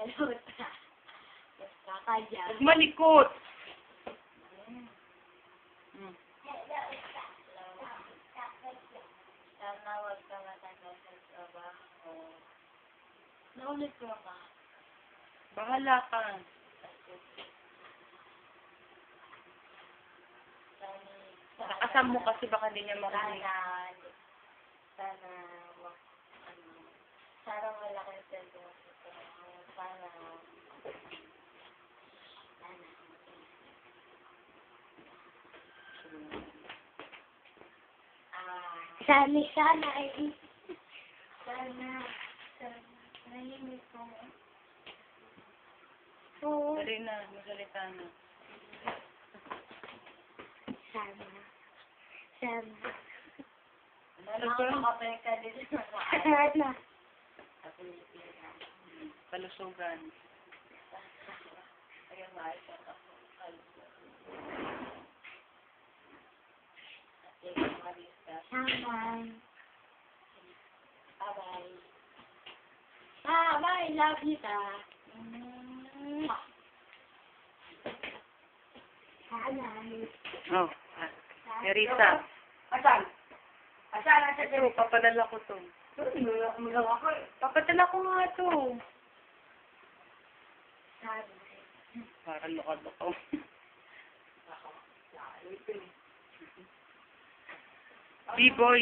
Salot na. Basta ka dyan. Huwag malikot. Sana huwag ka matagal sa trabaho. Naulit ko ka. Bahala ka. Nakasam mo kasi baka hindi niya marinig. Sana wala kang seryoso. Sana. Sana ay nahimik ko. Oo. Dali na, masalita na. Sana. Ano ba? Makapeka din sa Kalusugan. Ayun ba, isa ako. Bye. Love you, ta. Oh, Teresa. Asan ang Ito, papadala ko to. Papadala ko nga to. Para luka-luka. B-boy.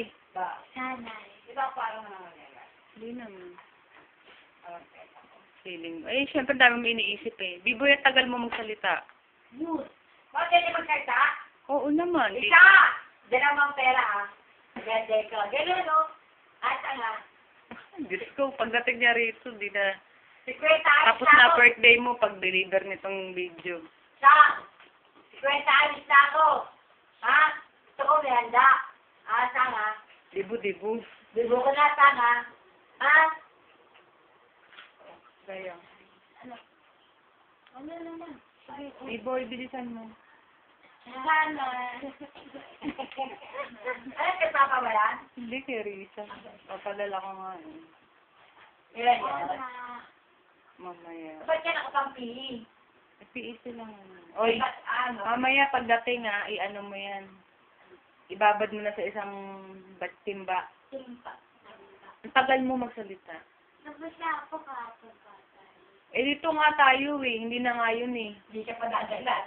Sana. Diba parang nangyayari? Hindi naman. Feeling mo. Eh, syempre dami mo iniisip eh. B-boy, ang tagal mo magsalita. Good. Bakit hindi magsalita? Oo naman. Isa! Diyan naman pera ha. Ganda ka. Ganun no? Asa nga. Diyos ko, pagdating niya rito, di na. 50 Tapos na birthday mo pag-deliver nitong video. Sang! 50 alis na ako. Ha? Gusto ko may handa. Asa nga. Dibu-dibu. Bibo ko na sana. Ha? Kaya. Ano naman? B-boy, bilisan mo. Sana. Ano kay Papa ba yan? Hindi, Teresa. Papadala ko nga eh. Ilan yan? Mamaya. Ba't ka nakapampi? PEC lang. Oy, Ba't ano? mamaya pagdating i-ano mo yan. Ibabad mo na sa isang timba. Timpa. Ang tagal mo magsalita. Nabasa ako kahapon pa. Eh, dito nga tayo eh. Hindi na nga yun eh. Hindi ka pa dadalan.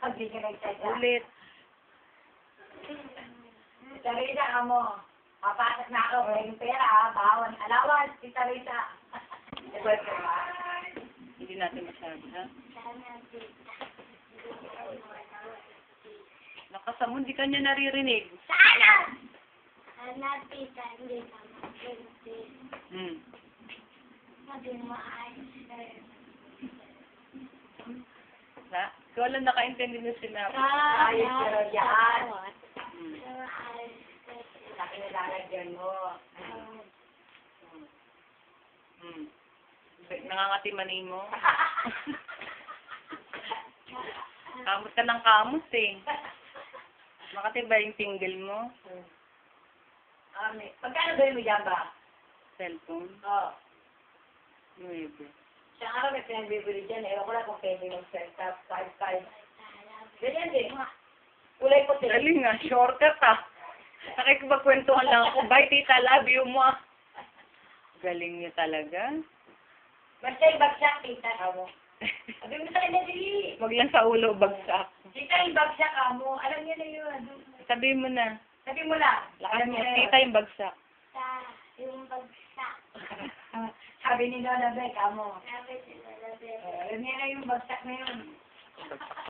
Ang di ka nagsalita. Ulit. Sarita ka mo. Papasok na ako. May pera ha. Bawan. Alawan. Si Sarita. Igual ka ba? Hindi natin masabi, ha? Sana tita. Nakasamo, hindi ka niya naririnig. Sana! Sana tita. Hindi ka mag-birthday. Sabi mo ayos na rin. Ha? Ikaw lang nakaintindi mo sinabi. Ayos pero yan. Hmm. Laki na lalagyan mo. Nangangatimanin mo. Kamot ka ng kamot eh. Makati ba yung tingle mo? Pagkano ba mo dyan ba? Cellphone? Oo. 9. Siyang araw may pinagbibili dyan. Ewan ko lang kung pwede mag-setup. 5-5. Ganyan din. Kulay puti. Galing nga, shortcut ah. Nakikipagkwentuhan lang ako. Bye tita, love you mo ah. Galing niya talaga. Basta yung bagsak, tita ka mo. Sabi mo sa kanya, dili. Wag lang sa ulo, bagsak. Tita, yung bagsak ka mo. Alam niya na yun. Sabi mo na. Sabi mo lang. Alam mo, tita yung bagsak. Yung bagsak. Sabi ni Lola Beck, mo. Sabi sila na Alam niya na yung bagsak na yun.